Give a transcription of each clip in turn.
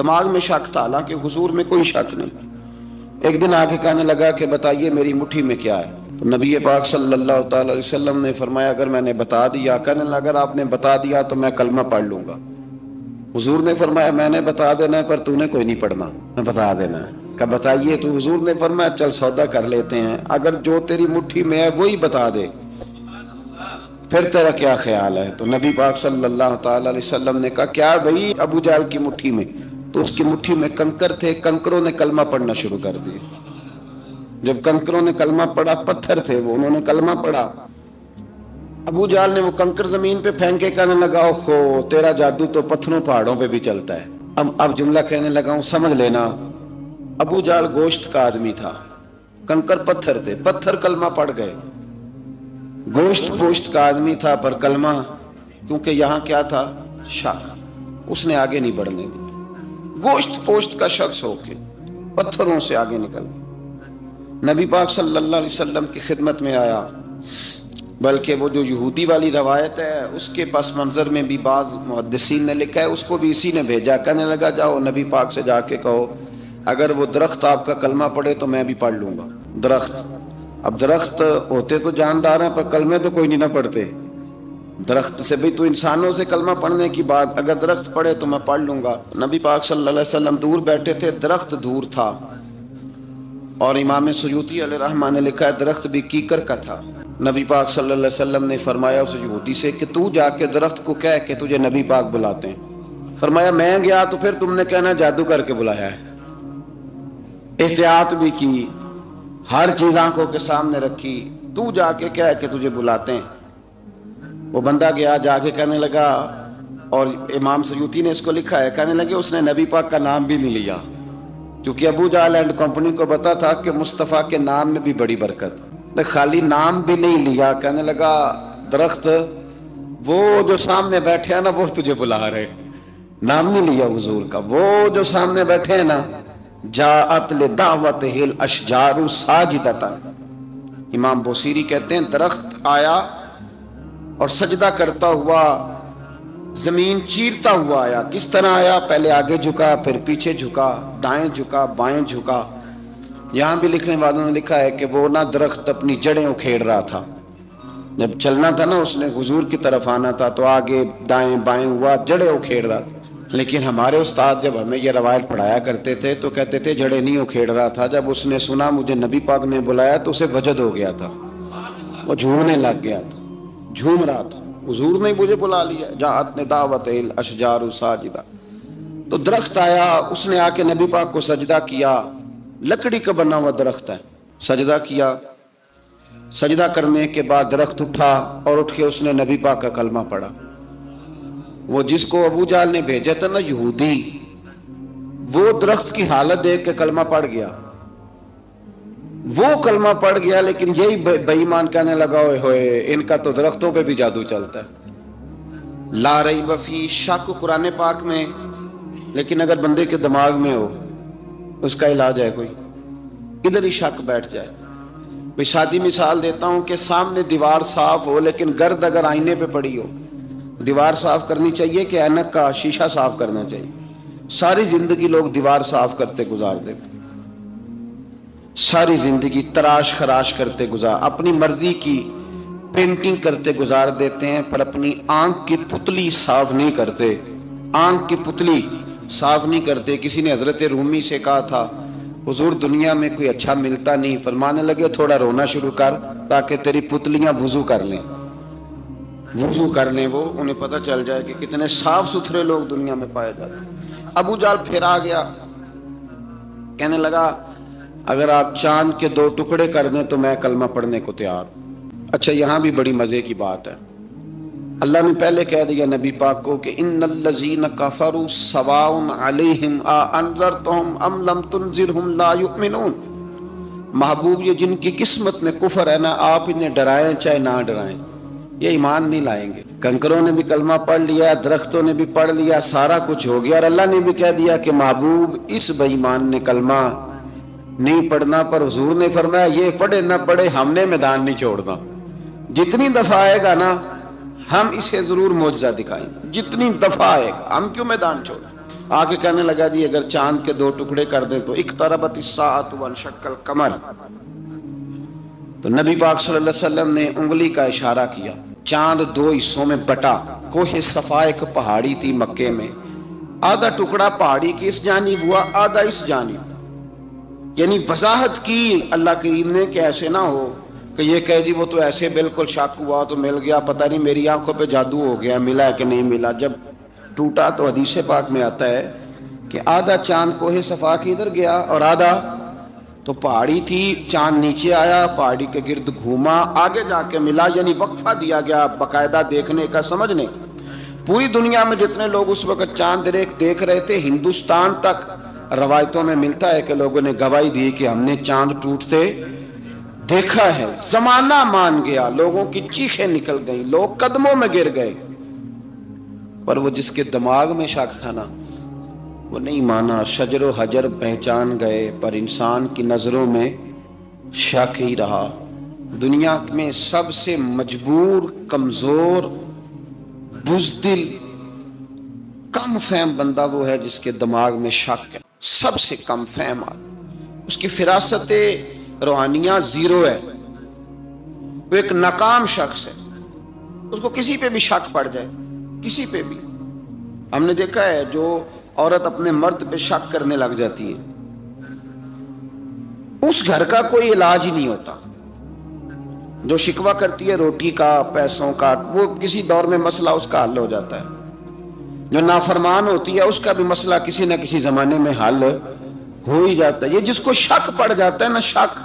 دماغ میں شک تھا، حالانکہ حضور میں کوئی شک نہیں۔ ایک دن آگے کہنے لگا کہ بتائیے میری مٹھی میں کیا ہے؟ تو نبی پاک صلی اللہ تعالی علیہ وسلم نے فرمایا اگر میں نے بتا دیا، کہنے لگا اگر آپ نے بتا دیا تو میں کلمہ پڑھ لوں گا۔ حضور نے فرمایا میں نے بتا دینا ہے پر تو نے کوئی نہیں پڑھنا، میں بتا دینا ہے۔ کہ بتائیے، تو حضور نے فرمایا چل سودا کر لیتے ہیں، اگر جو تیری مٹھی میں ہے وہی بتا دے پھر تیرا کیا خیال ہے؟ تو نبی پاک صلی اللہ تعالی علیہ وسلم نے کہا کیا بھئی ابو جہل کی مٹھی میں؟ تو اس کی مٹھی میں کنکر تھے، کنکروں نے کلمہ پڑھنا شروع کر دیا۔ جب کنکروں نے کلمہ پڑھا، پتھر تھے وہ، انہوں نے کلمہ پڑھا، ابو جہل نے وہ کنکر زمین پہ پھینکے کہنے لگا اوہو تیرا جادو تو پتھروں پہاڑوں پہ بھی چلتا ہے۔ اب جملہ کہنے لگا ہوں سمجھ لینا، ابو جہل گوشت کا آدمی تھا، کنکر پتھر تھے، پتھر کلمہ پڑھ گئے۔ گوشت پوشت کا آدمی تھا پر کلمہ، کیونکہ یہاں کیا تھا؟ شک، اس نے آگے نہیں بڑھنے دی۔ گوشت پوشت کا شخص ہو کے پتھروں سے آگے نکل نبی پاک صلی اللہ علیہ وسلم کی خدمت میں آیا۔ بلکہ وہ جو یہودی والی روایت ہے اس کے پس منظر میں بھی بعض محدثین نے لکھا ہے، اس کو بھی اسی نے بھیجا، کہنے لگا جاؤ نبی پاک سے جا کے کہو اگر وہ درخت آپ کا کلمہ پڑھے تو میں بھی پڑھ لوں گا۔ درخت، اب درخت ہوتے تو جاندار ہیں پر کلمے تو کوئی نہیں نہ پڑھتے۔ درخت سے بھی تو انسانوں سے کلمہ پڑھنے کی بات، اگر درخت پڑھے تو میں پڑھ لوں گا۔ نبی پاک صلی اللہ علیہ وسلم دور بیٹھے تھے، درخت دور تھا، اور امام سیوطی علیہ رحمہ نے لکھا ہے درخت بھی کیکر کا تھا۔ نبی پاک صلی اللہ علیہ وسلم نے فرمایا اس یہودی سے کہ تو جا کے درخت کو کہہ کہ تجھے نبی پاک بلاتے ہیں۔ فرمایا میں گیا تو پھر تم نے کہنا جادو کر کے بلایا ہے۔ احتیاط بھی کی، ہر چیز آنکھوں کے سامنے رکھی، تو جا کے کہہ کہ تجھے بلاتے ہیں۔ وہ بندہ گیا، جا کے کہنے لگا، اور امام سیوطی نے اس کو لکھا ہے، کہنے لگے اس نے نبی پاک کا نام بھی نہیں لیا، کیونکہ ابو جہل اینڈ کمپنی کو پتا تھا کہ مصطفیٰ کے نام میں بھی بڑی برکت، خالی نام بھی نہیں لیا۔ کہنے لگا درخت وہ جو سامنے بیٹھے ہیں نا وہ تجھے بلا رہے، نام نہیں لیا حضور کا، وہ جو سامنے بیٹھے ہیں نا، جاءت لدعوتہ الاشجار ساجدۃ، امام بوصیری کہتے ہیں درخت آیا اور سجدہ کرتا ہوا، زمین چیرتا ہوا آیا۔ کس طرح آیا؟ پہلے آگے جھکا، پھر پیچھے جھکا، دائیں جھکا، بائیں جھکا۔ یہاں بھی لکھنے والوں نے لکھا ہے کہ وہ نہ درخت اپنی جڑیں اکھیڑ رہا تھا، جب چلنا تھا نا اس نے حضور کی طرف آنا تھا تو آگے دائیں بائیں ہوا، جڑیں اکھیڑ رہا تھا۔ لیکن ہمارے استاد جب ہمیں یہ روایت پڑھایا کرتے تھے تو کہتے تھے جڑیں نہیں اکھیڑ رہا تھا، جب اس نے سنا مجھے نبی پاک نے بلایا تو اسے وجد ہو گیا تھا، وہ جھومنے لگ گیا تھا، جھوم رہا تھا، حضور نے مجھے بلا لیا، جاءت لدعوتہ الاشجار ساجدۃ۔ تو درخت آیا، اس نے آ کے نبی پاک کو سجدہ کیا، لکڑی کا بنا ہوا درخت ہے، سجدہ کیا۔ سجدہ کرنے کے بعد درخت اٹھا اور اٹھ کے اس نے نبی پاک کا کلمہ پڑھا۔ وہ جس کو ابو جہل نے بھیجا تھا نا یہودی، وہ درخت کی حالت دیکھ کے کلمہ پڑھ گیا، وہ کلمہ پڑھ گیا، لیکن یہی بے ایمان کہنے لگا ہوئے ہوئے ان کا تو درختوں پہ بھی جادو چلتا ہے۔ لا ریب فی، شک قرآن پاک میں، لیکن اگر بندے کے دماغ میں ہو اس کا علاج ہے کوئی، ادھر ہی شک بیٹھ جائے۔ میں سادی مثال دیتا ہوں کہ سامنے دیوار صاف ہو لیکن گرد اگر آئینے پہ پڑی ہو، دیوار صاف کرنی چاہیے کہ اینک کا شیشہ صاف کرنا چاہیے؟ ساری زندگی لوگ دیوار صاف کرتے گزار دیتے، ساری زندگی تراش خراش کرتے گزار، اپنی مرضی کی پینٹنگ کرتے گزار دیتے ہیں، پر اپنی آنکھ کی پتلی صاف نہیں کرتے، آنکھ کی پتلی صاف نہیں کرتے۔ کسی نے حضرت رومی سے کہا تھا حضور دنیا میں کوئی اچھا ملتا نہیں، فرمانے لگے تھوڑا رونا شروع کر تاکہ تیری پتلیاں وضو کر لیں، وضو کر لیں، وہ انہیں پتہ چل جائے کہ کتنے صاف ستھرے لوگ دنیا میں پائے جاتے ہیں۔ ابو جہل پھر آ گیا، کہنے لگا اگر آپ چاند کے 2 ٹکڑے کر دیں تو میں کلمہ پڑھنے کو تیار ہوں۔ اچھا یہاں بھی بڑی مزے کی بات ہے، اللہ نے پہلے کہہ دیا نبی پاک کو کہ ان الذین کفروا سواء علیہم اانذرتہم ام لم تنذرہم لا یؤمنون۔ محبوب یہ جن کی قسمت میں کفر ہے نا، آپ انہیں ڈرائیں چاہے نہ ڈرائیں، یہ ایمان نہیں لائیں گے۔ کنکروں نے بھی کلمہ پڑھ لیا، درختوں نے بھی پڑھ لیا، سارا کچھ ہو گیا، اور اللہ نے بھی کہہ دیا کہ محبوب اس بے ایمان نے کلمہ نہیں پڑھنا، پر حضور نے فرمایا یہ پڑھے نہ پڑھے ہم نے میدان نہیں چھوڑنا، جتنی دفعہ آئے گا نا ہم اسے ضرور معجزہ دکھائیں گے، جتنی دفعہ آئے گا، ہم کیوں میدان چھوڑیں۔ آگے کہنے لگا جی اگر چاند کے 2 ٹکڑے کر دیں تو اقتربت الساعۃ وانشق القمر، تو نبی پاک صلی اللہ علیہ وسلم نے انگلی کا اشارہ کیا، چاند 2 حصوں میں بٹا۔ کوہ صفا ایک پہاڑی تھی مکے میں، آدھا ٹکڑا پہاڑی کی اس جانب ہوا، آدھا اس جانب، یعنی وضاحت کی اللہ کریم نے کہ ایسے نہ ہو کہ یہ کہہ دی وہ تو ایسے بالکل شک ہوا تو مل گیا، پتہ نہیں میری آنکھوں پہ جادو ہو گیا، ملا ہے کہ نہیں ملا۔ جب ٹوٹا تو حدیث پاک میں آتا ہے کہ آدھا چاند کوہ صفا کی ادھر گیا اور آدھا تو پہاڑی تھی، چاند نیچے آیا، پہاڑی کے گرد گھوما، آگے جا کے ملا، یعنی وقفہ دیا گیا باقاعدہ دیکھنے کا، سمجھنے۔ پوری دنیا میں جتنے لوگ اس وقت چاند دیکھ رہے تھے، ہندوستان تک روایتوں میں ملتا ہے کہ لوگوں نے گواہی دی کہ ہم نے چاند ٹوٹتے دیکھا ہے۔ زمانہ مان گیا، لوگوں کی چیخیں نکل گئیں، لوگ قدموں میں گر گئے، پر وہ جس کے دماغ میں شک تھا نا وہ نہیں مانا۔ شجر و حجر پہچان گئے پر انسان کی نظروں میں شک ہی رہا۔ دنیا میں سب سے مجبور، کمزور، بزدل، کم فہم بندہ وہ ہے جس کے دماغ میں شک ہے، سب سے کم فہم آدمی، اس کی فراست روحانیہ زیرو ہے، وہ ایک ناکام شخص ہے، اس کو کسی پہ بھی شک پڑ جائے، کسی پہ بھی۔ ہم نے دیکھا ہے جو عورت اپنے مرد پہ شک کرنے لگ جاتی ہے اس گھر کا کوئی علاج ہی نہیں ہوتا۔ جو شکوہ کرتی ہے روٹی کا، پیسوں کا، وہ کسی دور میں مسئلہ اس کا حل ہو جاتا ہے۔ جو نافرمان ہوتی ہے اس کا بھی مسئلہ کسی نہ کسی زمانے میں حل ہو ہی جاتا ہے۔ یہ جس کو شک پڑ جاتا ہے نا، شک،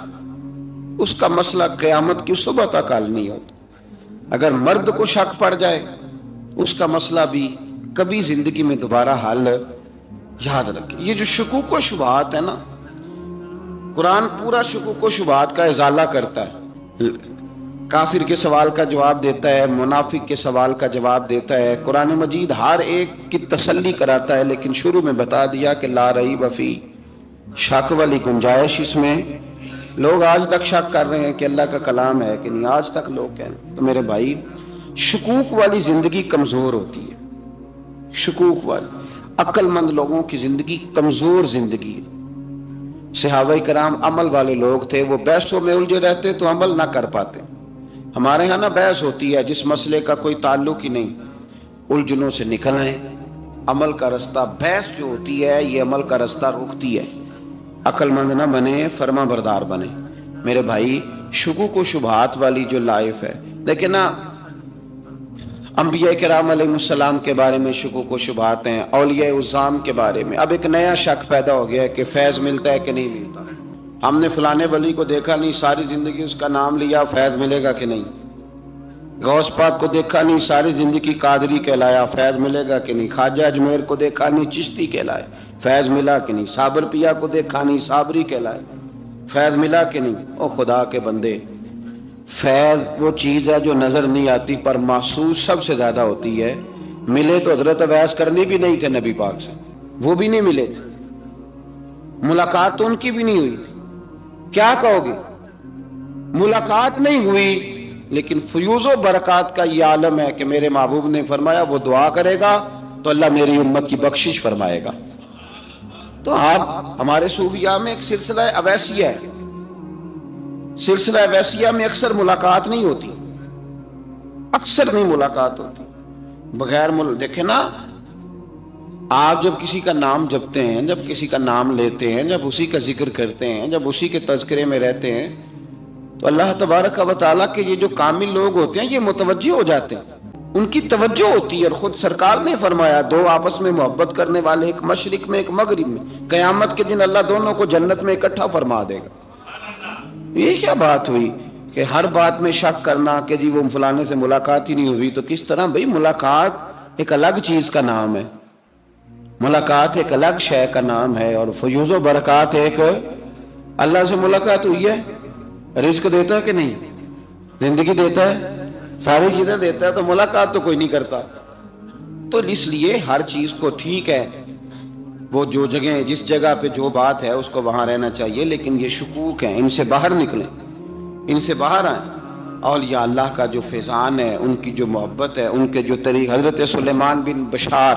اس کا مسئلہ قیامت کی صبح تک حل نہیں ہوتا۔ اگر مرد کو شک پڑ جائے اس کا مسئلہ بھی کبھی زندگی میں دوبارہ حل، یاد رکھیں۔ یہ جو شکوک و شبہات ہے نا، قرآن پورا شکوک و شبہات کا ازالہ کرتا ہے، کافر کے سوال کا جواب دیتا ہے، منافق کے سوال کا جواب دیتا ہے۔ قرآن مجید ہر ایک کی تسلی کراتا ہے، لیکن شروع میں بتا دیا کہ لا ریب فی، شک والی گنجائش اس میں۔ لوگ آج تک شک کر رہے ہیں کہ اللہ کا کلام ہے کہ نہیں، آج تک لوگ کہہ رہے ہیں۔ تو میرے بھائی، شکوک والی زندگی کمزور ہوتی ہے، شکوک والی، عقل مند لوگوں کی زندگی کمزور زندگی ہے۔ صحابہ کرام عمل والے لوگ تھے، وہ بحثوں میں الجھے رہتے تو عمل نہ کر پاتے۔ ہمارے ہاں نا بحث ہوتی ہے جس مسئلے کا کوئی تعلق ہی نہیں، الجھنوں سے نکل آئیں، عمل کا رستہ، بحث جو ہوتی ہے یہ عمل کا رستہ روکتی ہے۔ عقل مند نہ بنے، فرما بردار بنے۔ میرے بھائی، شکوک و شبہات والی جو لائف ہے، لیکن نا انبیاء کرام علیہ السلام کے بارے میں شکوک و شبہات ہیں، اولیاء عظام کے بارے میں۔ اب ایک نیا شک پیدا ہو گیا ہے کہ فیض ملتا ہے کہ نہیں ملتا۔ ہم نے فلانے ولی کو دیکھا نہیں، ساری زندگی اس کا نام لیا، فیض ملے گا کہ نہیں؟ غوث پاک کو دیکھا نہیں، ساری زندگی قادری کہلایا، فیض ملے گا کہ نہیں؟ خواجہ اجمیر کو دیکھا نہیں، چشتی کہلائے، فیض ملا کہ نہیں؟ صابر پیا کو دیکھا نہیں، صابری کہلائے، فیض ملا کہ نہیں؟ او خدا کے بندے، فیض وہ چیز ہے جو نظر نہیں آتی پر محسوس سب سے زیادہ ہوتی ہے۔ ملے تو حضرت اویس کرنی بھی نہیں تھے نبی پاک سے، وہ بھی نہیں ملے تھے، ملاقات تو ان کی بھی نہیں ہوئی تھی۔ کیا کہو گے؟ ملاقات نہیں ہوئی، لیکن فیوز و برکات کا یہ عالم ہے کہ میرے محبوب نے فرمایا وہ دعا کرے گا تو اللہ میری امت کی بخشش فرمائے گا۔ تو آپ ہمارے صوفیاء میں ایک سلسلہ اویسیہ ہے، سلسلہ اویسیہ میں اکثر ملاقات نہیں ہوتی، اکثر نہیں ملاقات ہوتی بغیر دیکھیں نا، آپ جب کسی کا نام جپتے ہیں، جب کسی کا نام لیتے ہیں، جب اسی کا ذکر کرتے ہیں، جب اسی کے تذکرے میں رہتے ہیں، تو اللہ تبارک و تعالیٰ کے یہ جو کامل لوگ ہوتے ہیں یہ متوجہ ہو جاتے ہیں، ان کی توجہ ہوتی ہے۔ اور خود سرکار نے فرمایا دو آپس میں محبت کرنے والے، ایک مشرق میں ایک مغرب میں، قیامت کے دن اللہ دونوں کو جنت میں اکٹھا فرما دے گا۔ یہ کیا بات ہوئی کہ ہر بات میں شک کرنا کہ جی وہ فلانے سے ملاقات ہی نہیں ہوئی؟ تو کس طرح بھئی، ملاقات ایک الگ چیز کا نام ہے، ملاقات ایک الگ شے کا نام ہے، اور فیوز و برکات ایک، اللہ سے ملاقات ہوئی ہے، رزق دیتا ہے کہ نہیں؟ زندگی دیتا ہے، ساری چیزیں دیتا ہے، تو ملاقات تو کوئی نہیں کرتا۔ تو اس لیے ہر چیز کو ٹھیک ہے، وہ جو جگہ، جس جگہ پہ جو بات ہے اس کو وہاں رہنا چاہیے، لیکن یہ شکوک ہیں، ان سے باہر نکلیں، ان سے باہر آئیں۔ اولیاء اللہ کا جو فیضان ہے، ان کی جو محبت ہے، ان کے جو طریق، حضرت سلیمان بن بشار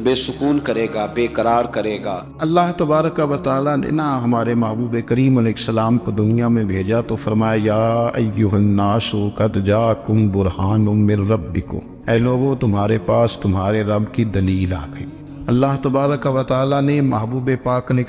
بے سکون کرے گا، بے قرار کرے گا۔ اللہ تبارک و تعالیٰ نے نا ہمارے محبوب کریم علیہ السلام کو دنیا میں بھیجا تو فرمایا یا ایھا الناس قد جاءکم برہان من ربکم، اے لوگو تمہارے پاس تمہارے رب کی دلیل آ گئی۔ اللہ تبارک و تعالیٰ نے محبوب پاک علیہ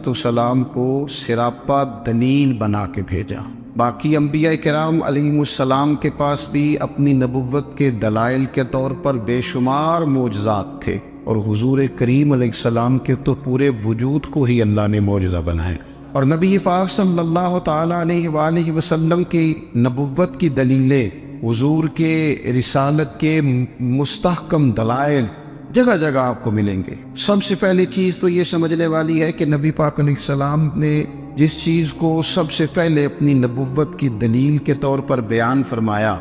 السلام کو سراپا دلیل بنا کے بھیجا۔ باقی انبیاء کرام علیہم السلام کے پاس بھی اپنی نبوت کے دلائل کے طور پر بے شمار معجزات تھے، اور حضور کریم علیہ السلام کے تو پورے وجود کو ہی اللہ نے معجزہ بنایا۔ اور نبی پاک صلی اللہ تعالیٰ علیہ وآلہ وسلم کی نبوت کی دلیلیں، حضور کے رسالت کے مستحکم دلائل جگہ جگہ آپ کو ملیں گے۔ سب سے پہلی چیز تو یہ سمجھنے والی ہے کہ نبی پاک علیہ السلام نے جس چیز کو سب سے پہلے اپنی نبوت کی دلیل کے طور پر بیان فرمایا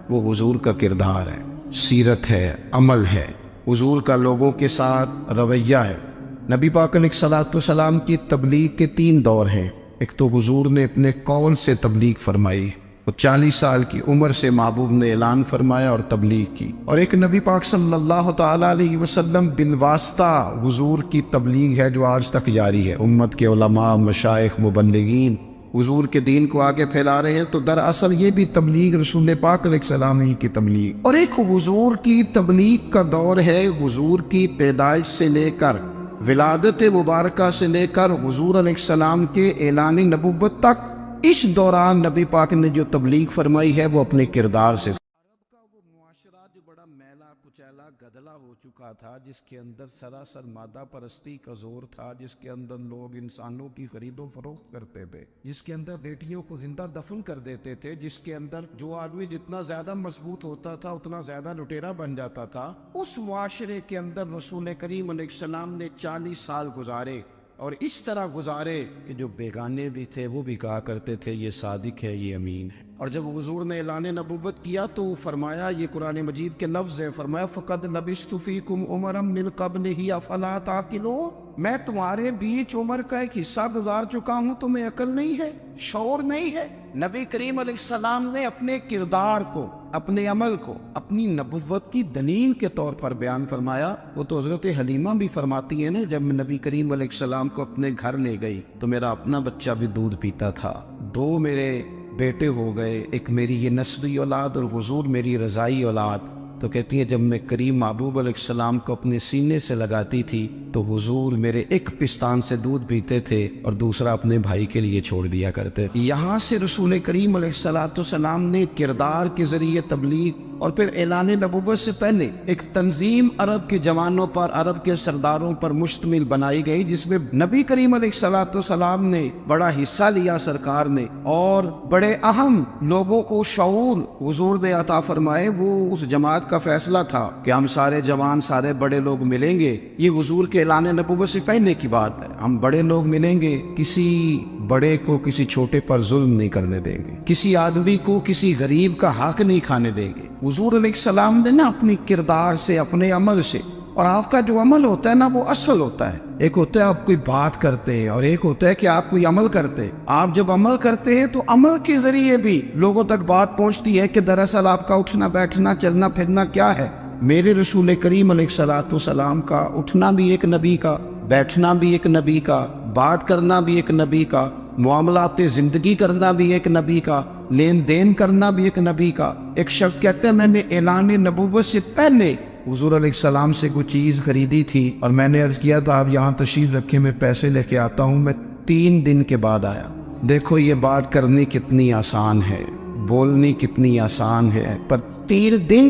وہ حضور کا کردار ہے، سیرت ہے، عمل ہے، حضور کا لوگوں کے ساتھ رویہ ہے۔ نبی پاک علیہ السلام کی تبلیغ کے 3 دور ہیں۔ ایک تو حضور نے اپنے قول سے تبلیغ فرمائی، وہ 40 سال کی عمر سے محبوب نے اعلان فرمایا اور تبلیغ کی، اور ایک نبی پاک صلی اللہ تعالیٰ علیہ وسلم بالواسطہ حضور کی تبلیغ ہے جو آج تک جاری ہے۔ امت کے علماء، مشائخ، مبلغین حضور کے دین کو آگے پھیلا رہے ہیں، تو دراصل یہ بھی تبلیغ رسول پاک علیہ السلام ہی کی تبلیغ۔ اور ایک حضور کی تبلیغ کا دور ہے، حضور کی پیدائش سے لے کر ولادت مبارکہ سے لے کر حضور علیہ السلام کے اعلان نبوت تک۔ اس دوران نبی پاک نے جو تبلیغ فرمائی ہے وہ اپنے کردار سے۔ عرب کا وہ معاشرہ جو بڑا میلا کچیلا گدلا ہو چکا تھا، جس کے اندر سراسر مادہ پرستی کا زور تھا، جس کے اندر لوگ انسانوں کی خرید و فروخت کرتے تھے، جس کے اندر بیٹیوں کو زندہ دفن کر دیتے تھے، جس کے اندر جو آدمی جتنا زیادہ مضبوط ہوتا تھا اتنا زیادہ لٹیرا بن جاتا تھا، اس معاشرے کے اندر رسول کریم علیہ السلام نے 40 سال گزارے، اور اس طرح گزارے کہ جو بیگانے بھی تھے وہ بھی کہا کرتے تھے یہ صادق ہے، یہ امین ہے۔ اور جب حضور نے اعلان نبوت کیا تو فرمایا، یہ قرآن مجید کے لفظ ہیں، فرمایا فَقَدْ لَبِثْتُ فِيكُمْ عُمَرًا مِّن قَبْلِهِ أَفَلَا تَعْقِلُونَ، میں تمہارے بیچ عمر کا ایک حصہ گزار چکا ہوں، تمہیں عقل نہیں ہے، شعور نہیں ہے۔ نبی کریم علیہ السلام نے اپنے کردار کو، اپنے عمل کو اپنی نبوت کی دلیل کے طور پر بیان فرمایا۔ وہ تو حضرت حلیمہ بھی فرماتی ہیں نا، جب نبی کریم علیہ السلام کو اپنے گھر لے گئی تو میرا اپنا بچہ بھی دودھ پیتا تھا، 2 میرے بیٹے ہو گئے، ایک میری یہ نسبی اولاد اور حضور میری رضائی اولاد۔ تو کہتی ہے جب میں کریم محبوب علیہ السلام کو اپنے سینے سے لگاتی تھی تو حضور میرے ایک پستان سے دودھ پیتے تھے اور دوسرا اپنے بھائی کے لیے چھوڑ دیا کرتے۔ یہاں سے رسول کریم علیہ السلام نے کردار کے ذریعے تبلیغ اور پھر اعلان نبوت سے پہلے ایک تنظیم عرب کے جوانوں پر، عرب کے سرداروں پر مشتمل بنائی گئی، جس میں نبی کریم علیہ السلام نے بڑا حصہ لیا سرکار نے، اور بڑے اہم لوگوں کو شعور حضور نے عطا فرمائے۔ وہ اس جماعت کا فیصلہ تھا کہ ہم سارے جوان، سارے بڑے لوگ ملیں گے، یہ حضور کے اعلان نبوت سے پہلے کی بات ہے، ہم بڑے لوگ ملیں گے، کسی بڑے کو کسی چھوٹے پر ظلم نہیں کرنے دیں گے، کسی آدمی کو کسی غریب کا حق نہیں کھانے دیں گے۔ حضور علیہ السلام نے نا اپنی کردار سے، اپنے عمل سے، اور آپ کا جو عمل ہوتا ہے نا وہ اصل ہوتا ہے، ایک ہوتا ہے آپ کوئی بات کرتے ہیں اور ایک ہوتا ہے کہ آپ کوئی عمل کرتے ہیں۔ آپ جب عمل کرتے ہیں تو عمل کے ذریعے بھی لوگوں تک بات پہنچتی ہے کہ دراصل آپ کا اٹھنا بیٹھنا چلنا پھرنا کیا ہے۔ میرے رسول کریم علیہ السلام کا اٹھنا بھی ایک نبی کا، بیٹھنا بھی ایک نبی کا، بات کرنا بھی ایک نبی کا، معاملات زندگی کرنا بھی ایک نبی کا، لین دین کرنا بھی ایک نبی کا۔ ایک شخص کہتے ہیں میں نے اعلان نبوت سے پہلے حضور علیہ السلام سے کوئی چیز خریدی تھی اور میں نے عرض کیا تھا آپ یہاں تشریف رکھے، میں پیسے لے کے آتا ہوں، میں 3 دن کے بعد آیا۔ دیکھو یہ بات کرنی کتنی آسان ہے، بولنی کتنی آسان ہے، پر 3 دن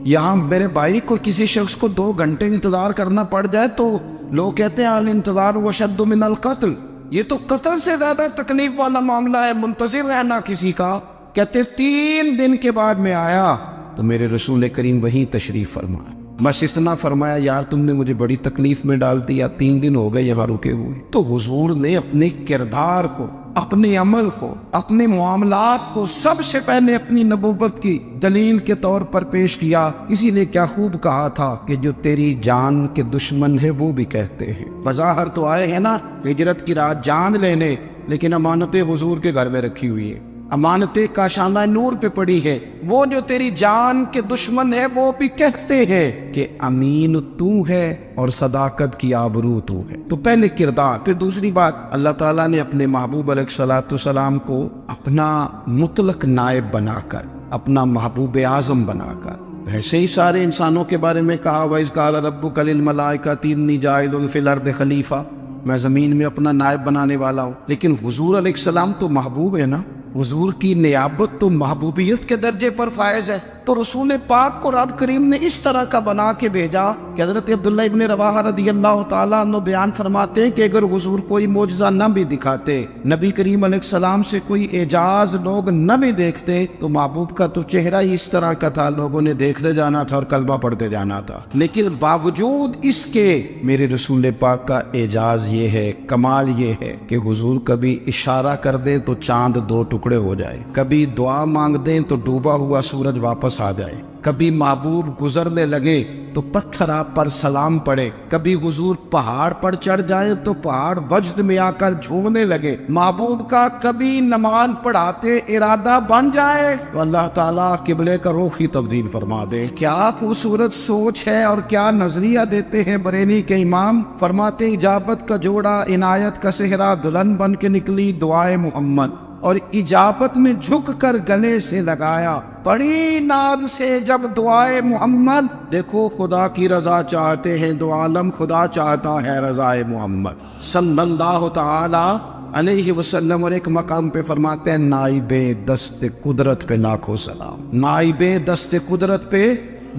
یہاں میرے بھائی کو کسی شخص کو 2 گھنٹے انتظار کرنا پڑ جائے تو لوگ کہتے ہیں الانتظار وشد من القتل، یہ تو قتل سے زیادہ تکلیف والا معاملہ ہے منتظر رہنا کسی کا۔ کہتے 3 دن کے بعد میں آیا تو میرے رسول کریم وہیں تشریف فرمایا، بس اتنا فرمایا یار تم نے مجھے بڑی تکلیف میں ڈال دیا، 3 دن ہو گئے یہاں رکے ہوئے۔ تو حضور نے اپنے کردار کو، اپنے عمل کو، اپنے معاملات کو سب سے پہلے اپنی نبوت کی دلیل کے طور پر پیش کیا۔ اسی نے کیا خوب کہا تھا کہ جو تیری جان کے دشمن ہے وہ بھی کہتے ہیں، بظاہر تو آئے ہیں نا ہجرت کی رات جان لینے، لیکن امانتیں حضور کے گھر میں رکھی ہوئی ہیں۔ امانتیں کاشانہ نور پہ پڑی ہے۔ وہ جو تیری جان کے دشمن ہے وہ بھی کہتے ہیں کہ امین تو ہے اور صداقت کی آبرو تو ہے۔ تو پہلے کردار، پھر دوسری بات، اللہ تعالیٰ نے اپنے محبوب علیہ الصلوۃ والسلام کو اپنا مطلق نائب بنا کر، اپنا محبوب اعظم بنا کر، ویسے ہی سارے انسانوں کے بارے میں کہا وَإِذْ قَالَ رَبُّكَ لِلْمَلَائِكَةِ إِنِّي جَاعِلٌ فِي الْأَرْضِ خلیفہ، میں زمین میں اپنا نائب بنانے والا ہوں۔ لیکن حضور علیہ السلام تو محبوب ہے نا، حضور کی نیابت تو محبوبیت کے درجے پر فائز ہے۔ تو رسول پاک کو رب کریم نے اس طرح کا بنا کے بھیجا کہ حضرت عبداللہ ابن رواحہ رضی اللہ تعالیٰ عنہ بیان فرماتے ہیں کہ اگر حضور کوئی معجزہ نہ بھی دکھاتے، نبی کریم علیہ السلام سے کوئی اعجاز لوگ نہ بھی دیکھتے، تو محبوب کا تو چہرہ ہی اس طرح کا تھا، لوگوں نے دیکھتے جانا تھا اور کلمہ پڑھتے جانا تھا۔ لیکن باوجود اس کے میرے رسول پاک کا اعجاز یہ ہے، کمال یہ ہے کہ حضور کبھی اشارہ کر دیں تو چاند دو ٹکڑے ہو جائے، کبھی دعا مانگ دیں تو ڈوبا ہوا سورج واپس آ جائے، کبھی محبوب گزرنے لگے تو پتھر آپ پر سلام پڑے، کبھی حضور پہاڑ پر چڑھ جائے تو پہاڑ وجد میں آ کر جھومنے لگے، محبوب کا کبھی نماز پڑھاتے ارادہ بن جائے تو اللہ تعالیٰ قبلے کا رخ ہی تبدیل فرما دے۔ کیا خوبصورت سوچ ہے اور کیا نظریہ دیتے ہیں بریلی کے امام، فرماتے اجابت کا جوڑا عنایت کا صحرا دلہن بن کے نکلی دعائے محمد، اور اجابت میں جھک کر گلے سے لگایا بڑی ناز سے جب دعائے محمد، دیکھو خدا کی رضا چاہتے ہیں دو عالم، خدا چاہتا ہے رضائے محمد صلی اللہ تعالی علیہ وسلم۔ اور ایک مقام پہ فرماتے ہیں نائب دست قدرت پہ لاکھوں سلام، نائب دست قدرت پہ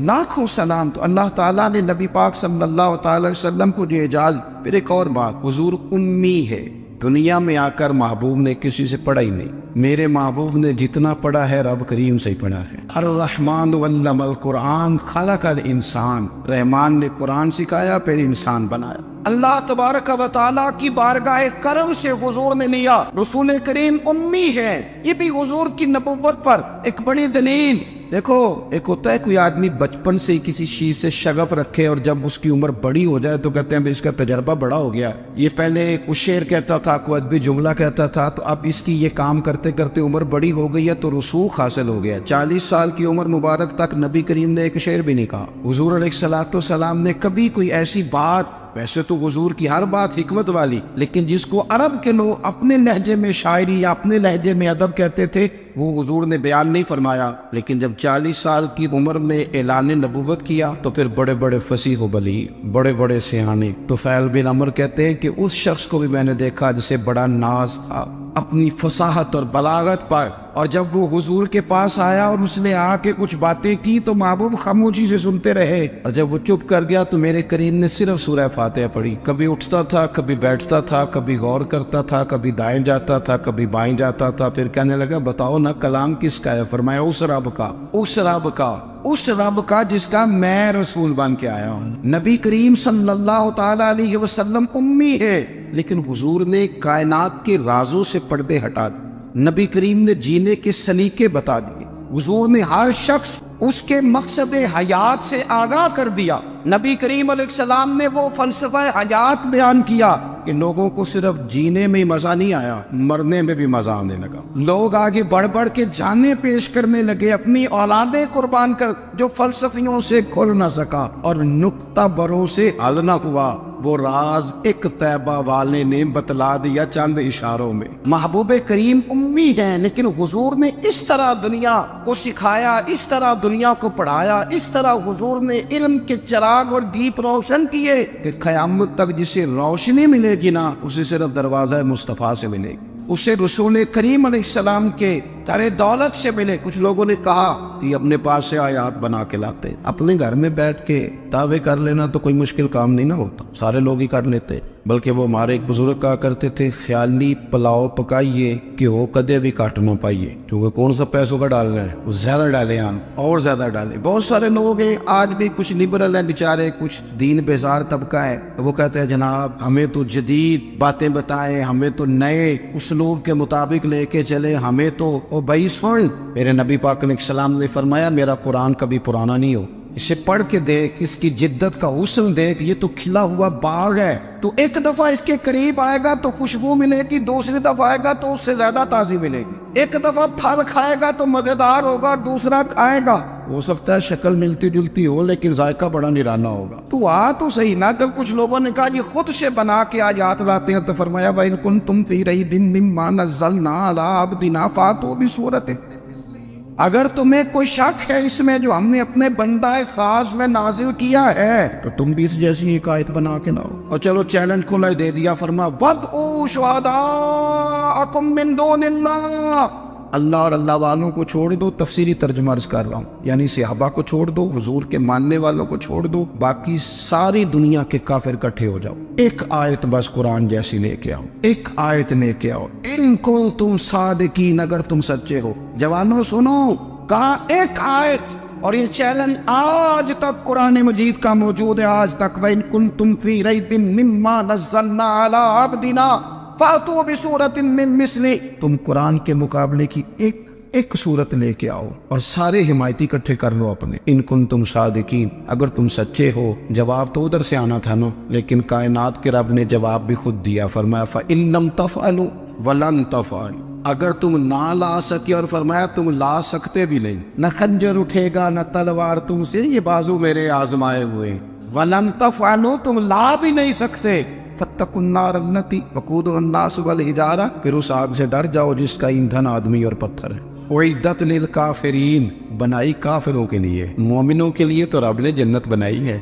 لاکھوں سلام۔ تو اللہ تعالیٰ نے نبی پاک صلی اللہ تعالی وسلم کو جو اعجاز۔ پھر ایک اور بات، حضور امی ہے، دنیا میں آ کر محبوب نے کسی سے پڑھا ہی نہیں، میرے محبوب نے جتنا پڑھا ہے رب کریم سے ہی پڑھا ہے۔ الرحمن علم القرآن خلق الانسان، رحمان نے قرآن سکھایا پھر انسان بنایا۔ اللہ تبارک و تعالیٰ کی بارگاہ کرم سے حضور نے لیا، رسول کریم امی ہے، یہ بھی حضور کی نبوت پر ایک بڑی دلیل۔ دیکھو ایک ہوتا ہے کوئی آدمی بچپن سے کسی چیز سے شغف رکھے اور جب اس کی عمر بڑی ہو جائے تو کہتے ہیں اس کا تجربہ بڑا ہو گیا، یہ پہلے کچھ شعر کہتا تھا، کوئی ادبی جملہ کہتا تھا، تو اب اس کی یہ کام کرتے کرتے عمر بڑی ہو گئی ہے تو رسوخ حاصل ہو گیا۔ 40 سال کی عمر مبارک تک نبی کریم نے ایک شعر بھی نہیں کہا، حضور علیہ الصلوۃ والسلام نے کبھی کوئی ایسی بات، ویسے تو حضور کی ہر بات حکمت والی، لیکن جس کو عرب کے لوگ اپنے لہجے میں شاعری یا اپنے لہجے میں ادب کہتے تھے وہ حضور نے بیان نہیں فرمایا۔ لیکن جب 40 سال کی عمر میں اعلان نبوت کیا تو پھر بڑے بڑے فصیح و بلیغ، بڑے بڑے سیانے، طفیل بن عمر کہتے ہیں کہ اس شخص کو بھی میں نے دیکھا جسے بڑا ناز تھا اپنی فصاحت اور بلاغت پر، اور جب وہ حضور کے پاس آیا اور اس نے آ کے کچھ باتیں کی تو محبوب خاموشی سے سنتے رہے، اور جب وہ چپ کر گیا تو میرے کریم نے صرف سورہ فاتحہ پڑھی، کبھی اٹھتا تھا، کبھی بیٹھتا تھا، کبھی غور کرتا تھا، کبھی دائیں جاتا تھا، کبھی بائیں جاتا تھا، پھر کہنے لگا بتاؤ نا کلام کس کا ہے؟ فرمایا اس رب کا، اس رب کا، اس رب کا جس کا میں رسول بن کے آیا ہوں۔ نبی کریم صلی اللہ تعالی علیہ وسلم امی ہے، لیکن حضور نے کائنات کے رازوں سے پردے ہٹا دیے، نبی کریم نے جینے کے سلیقے بتا دیے، حضور نے ہر شخص اس کے مقصد حیات سے آگاہ کر دیا۔ نبی کریم علیہ السلام نے وہ فلسفہ حیات بیان کیا کہ لوگوں کو صرف جینے میں مزہ نہیں آیا، مرنے میں بھی مزہ آنے لگا، لوگ آگے بڑھ بڑھ کے جانیں پیش کرنے لگے، اپنی اولادیں قربان کر، جو فلسفیوں سے کھل نہ سکا اور نکتہ بروں سے حل نہ ہوا، وہ راز ایک طیبہ والے نے بتلا دیا چند اشاروں میں۔ محبوب کریم امی ہیں، لیکن حضور نے اس طرح دنیا کو سکھایا، اس طرح دنیا کو پڑھایا، اس طرح حضور نے علم کے چراغ اور دیپ روشن کیے کہ قیامت تک جسے روشنی ملے گی نا اسے صرف دروازہ مصطفیٰ سے ملے گی، اسے رسول کریم علیہ السلام کے تر دولت سے ملے۔ کچھ لوگوں نے کہا کہ اپنے پاس سے آیات بنا کے لاتے، اپنے گھر میں بیٹھ کے دعوے کر لینا تو کوئی مشکل کام نہیں نہ ہوتا، سارے لوگ ہی کر لیتے، بلکہ وہ ہمارے ایک بزرگ کہا کرتے تھے خیالی پلاؤ پکائیے کہ وہ کدے بھی کاٹ نہ پائیے، کیونکہ کون سا پیسوں کا ڈالنا ہے، وہ زیادہ ڈالیں اور زیادہ ڈالیں۔ بہت سارے لوگ ہیں آج بھی، کچھ لبرل ہیں بیچارے، کچھ دین بیزار طبقہ ہے، وہ کہتے ہیں جناب ہمیں تو جدید باتیں بتائیں، ہمیں تو نئے اسلوب کے مطابق لے کے چلے، ہمیں تو او بھائی سن، میرے نبی پاک علیہ السلام نے فرمایا میرا قرآن کبھی پرانا نہیں ہو، اسے پڑھ کے دیکھ، اس کی جدت کا حسن دیکھ، یہ تو کھلا ہوا باغ ہے. تو ایک دفعہ اس کے قریب آئے گا تو خوشبو ملے گی، دوسری دفعہ آئے گا تو اس سے زیادہ تازی ملے گی. ایک دفعہ پھل کھائے گا تو مزیدار ہوگا، دوسرا کھائے گا ہو سکتا ہے شکل ملتی جلتی ہو لیکن ذائقہ بڑا نرالا ہوگا. تو تو صحیح نا. جب کچھ لوگوں نے کہا یہ خود سے بنا کے آیات لاتے ہیں تو فرمایا وَإِن كُنتُمْ فِي رَيْبٍ مِّمَّا نَزَّلْنَا عَلَىٰ عَبْدِنَا فَأْتُوا بِسُورَةٍ. اگر تمہیں کوئی شک ہے اس میں جو ہم نے اپنے بندہ خاص میں نازل کیا ہے تو تم بھی اس جیسی ایک آیت بنا کے لاؤ. اور چلو چیلنج کھلا دے دیا، فرما وَادْعُوا شُهَدَاءَكُم مِّن دُونِ اللَّهِ. اللہ اور اللہ والوں کو چھوڑ دو، تفسیری ترجمہ عرض کر رہا ہوں، یعنی صحابہ کو چھوڑ دو، حضور کے ماننے والوں کو چھوڑ دو، باقی ساری دنیا کے کافر اکٹھے ہو جاؤ، ایک آیت بس قرآن جیسی لے کے آؤ، ایک آیت لے کے آؤ. ان کنتم صادقین، اگر تم سچے ہو. جوانوں سنو، کہا ایک آیت. اور یہ چیلنج آج تک قرآن مجید کا موجود ہے، آج تک. وَإِن كُنتُمْ فِي رَيْبٍ مِّمَّا نَزَّلْنَا عَلَىٰ عَبْدِنَا فَأْتُوا بِسُورَةٍ مِّن مِّثْلِهِ. تم قرآن کے مقابلے کی ایک صورت لے کے آؤ اور سارے حمایتی اکٹھے کر لو اپنے. ان کنتم صادقین، اگر تم سچے ہو. جواب تو ادھر سے آنا تھا نا، لیکن کائنات کے رب نے جواب بھی خود دیا. فرمایا فَإِن لَّمْ تَفْعَلُوا وَلَن تَفْعَلُوا. اگر تم نہ لا سکے، اور فرمایا تم لا سکتے بھی نہیں، نہ خنجر اٹھے گا نہ تلوار تم سے، یہ بازو میرے آزمائے ہوئے. وَلَن تَفْعَلُوا، تم لا بھی نہیں سکتے. فَاتَّقُوا النَّارَ الَّتِي وَقُودُهَا النَّاسُ وَالْحِجَارَةُ، پھر اس آگ سے ڈر جاؤ جس کا ایندھن آدمی اور پتھر ہے. اُعِدَّتْ لِلْكَافِرِينَ، بنائی کافروں کے لیے. مومنوں کے لیے تو رب نے جنت بنائی ہے.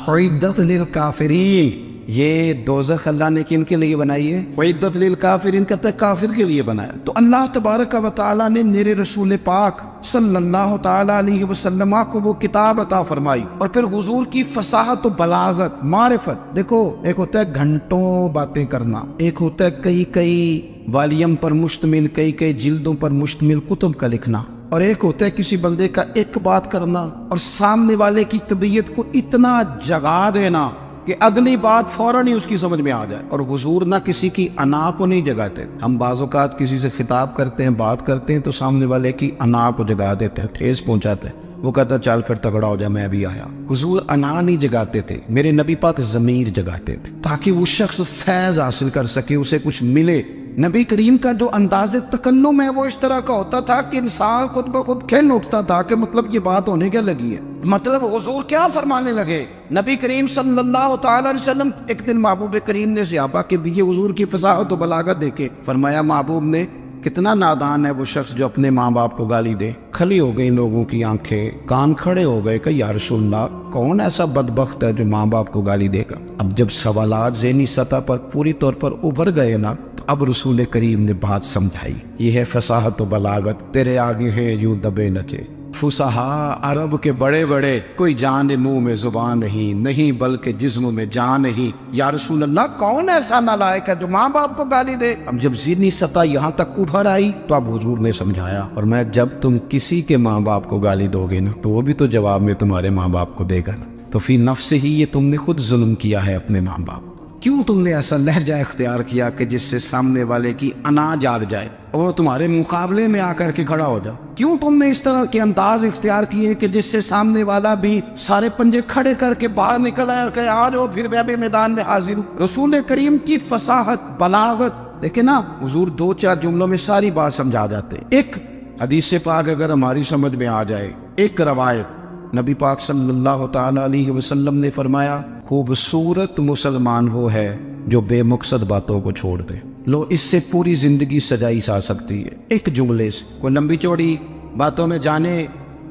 اُعِدَّتْ لِلْكَافِرِينَ، یہ دوزخ اللہ نے کن کے لیے بنائی ہے؟ اُعِدَّتْ لِلْكَافِرِينَ، کہتا ہے کافر کے لیے بنایا. تو اللہ تبارک و تعالیٰ نے میرے رسول پاک صلی اللہ تعالیٰ علیہ وسلم کو وہ کتاب عطا فرمائی، اور پھر حضور کی فصاحت و بلاغت، معرفت. دیکھو، ایک ہوتا ہے گھنٹوں باتیں کرنا، ایک ہوتا ہے کئی والیم پر مشتمل، کئی جلدوں پر مشتمل کتب کا لکھنا، اور ایک ہوتا ہے کسی بندے کا ایک بات کرنا اور سامنے والے کی طبیعت کو اتنا جگا دینا کہ اگلی بات فوراً ہی اس کی سمجھ میں آ جائے. اور حضور نہ کسی کی انا کو نہیں جگاتے. ہم بعض اوقات کسی سے خطاب کرتے ہیں، بات کرتے ہیں تو سامنے والے کی انا کو جگا دیتے ہیں، ٹھیس پہنچاتے ہیں. وہ کہتا چل کر تگڑا ہو جا، میں بھی آیا. حضور انا نہیں جگاتے تھے، میرے نبی پاک ضمیر جگاتے تھے تاکہ وہ شخص فیض حاصل کر سکے، اسے کچھ ملے. نبی کریم کا جو انداز تکلم ہے وہ اس طرح کا ہوتا تھا کہ انسان خود بخود کھل اٹھتا تھا کہ مطلب یہ بات ہونے کیا لگی ہے، مطلب حضور کیا فرمانے لگے. نبی کریم صلی اللہ تعالی علیہ وسلم، ایک دن محبوب کریم نے صحابہ کے دیے حضور کی فصاحت و بلاغت دیکھے. فرمایا محبوب نے کتنا نادان ہے وہ شخص جو اپنے ماں باپ کو گالی دے. کھلی ہو گئی لوگوں کی آنکھیں، کان کھڑے ہو گئے کہ یا رسول اللہ کون ایسا بدبخت ہے جو ماں باپ کو گالی دے گا. اب جب سوالات ذہنی سطح پر پوری طور پر ابھر گئے نا، اب رسول کریم نے بات سمجھائی. یہ ہے فصاحت و بلاغت، تیرے آگے ہے یوں دبے نچے. فصحا عرب کے بڑے بڑے، کوئی جان منہ میں زبان نہیں بلکہ جسم میں جان نہیں. یا رسول اللہ کون ایسا نالائق ہے جو ماں باپ کو گالی دے. اب جب ذہنی سطح یہاں تک ابھر آئی تو اب حضور نے سمجھایا، اور میں جب تم کسی کے ماں باپ کو گالی دو گے نا تو وہ بھی تو جواب میں تمہارے ماں باپ کو دے گا نا. تو فی نفس ہی یہ تم نے خود ظلم کیا ہے اپنے ماں باپ. کیوں تم نے ایسا لہجہ اختیار کیا کہ جس سے سامنے والے کی انا جاگ جائے اور وہ تمہارے مقابلے میں آ کر کے کھڑا ہو جائے؟ کیوں تم نے اس طرح کے انداز اختیار کیے کہ جس سے سامنے والا بھی سارے پنجے کھڑے کر کے باہر نکل آیا کہ آ جاؤ پھر میں بھی میدان میں حاضر ہوں. رسول کریم کی فصاحت بلاغت دیکھیں نا، حضور 2-4 جملوں میں ساری بات سمجھا جاتے. ایک حدیث پاک اگر ہماری سمجھ میں آ جائے، ایک روایت، نبی پاک صلی اللہ تعالی علیہ وسلم نے فرمایا خوبصورت مسلمان وہ ہے جو بے مقصد باتوں کو چھوڑ دے. لو، اس سے پوری زندگی سجائی جا سکتی ہے ایک جملے سے. کوئی لمبی چوڑی باتوں میں جانے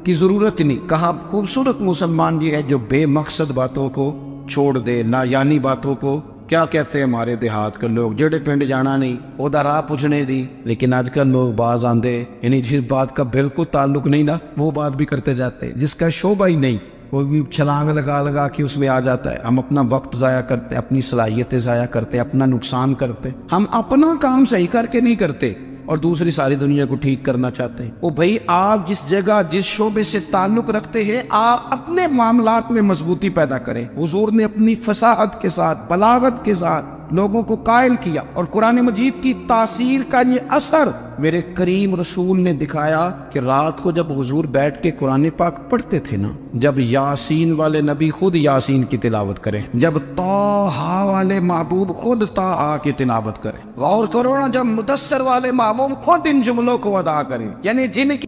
کی ضرورت نہیں. کہا خوبصورت مسلمان یہ ہے جو بے مقصد باتوں کو چھوڑ دے، لا یعنی باتوں کو. کیا کہتے ہیں ہمارے دیہات کے لوگ، جڑے پنڈ جانا نہیں اودا راہ پوچھنے دی. لیکن آج کل لوگ باز آندے، یعنی جس بات کا بالکل تعلق نہیں نا وہ بات بھی کرتے جاتے ہیں، جس کا شعبہ ہی نہیں وہ بھی چھلانگ لگا کے اس میں آ جاتا ہے. ہم اپنا وقت ضائع کرتے، اپنی صلاحیتیں ضائع کرتے، اپنا نقصان کرتے. ہم اپنا کام صحیح کر کے نہیں کرتے اور دوسری ساری دنیا کو ٹھیک کرنا چاہتے ہیں. او بھائی، آپ جس جگہ جس شعبے سے تعلق رکھتے ہیں آپ اپنے معاملات میں مضبوطی پیدا کریں. حضور نے اپنی فصاحت کے ساتھ، بلاغت کے ساتھ لوگوں کو قائل کیا، اور قرآن مجید کی تاثیر کا یہ اثر میرے کریم رسول نے دکھایا کہ رات کو جب حضور بیٹھ کے قرآن پاک پڑھتے تھے نا، جب یاسین والے نبی خود یاسین کی تلاوت کریں، جب طٰہٰ والے محبوب خود طٰہٰ کی تلاوت کریں، غور کرو نا، جب مدثر والے محبوب خود ان جملوں کو ادا کریں، یعنی جن کی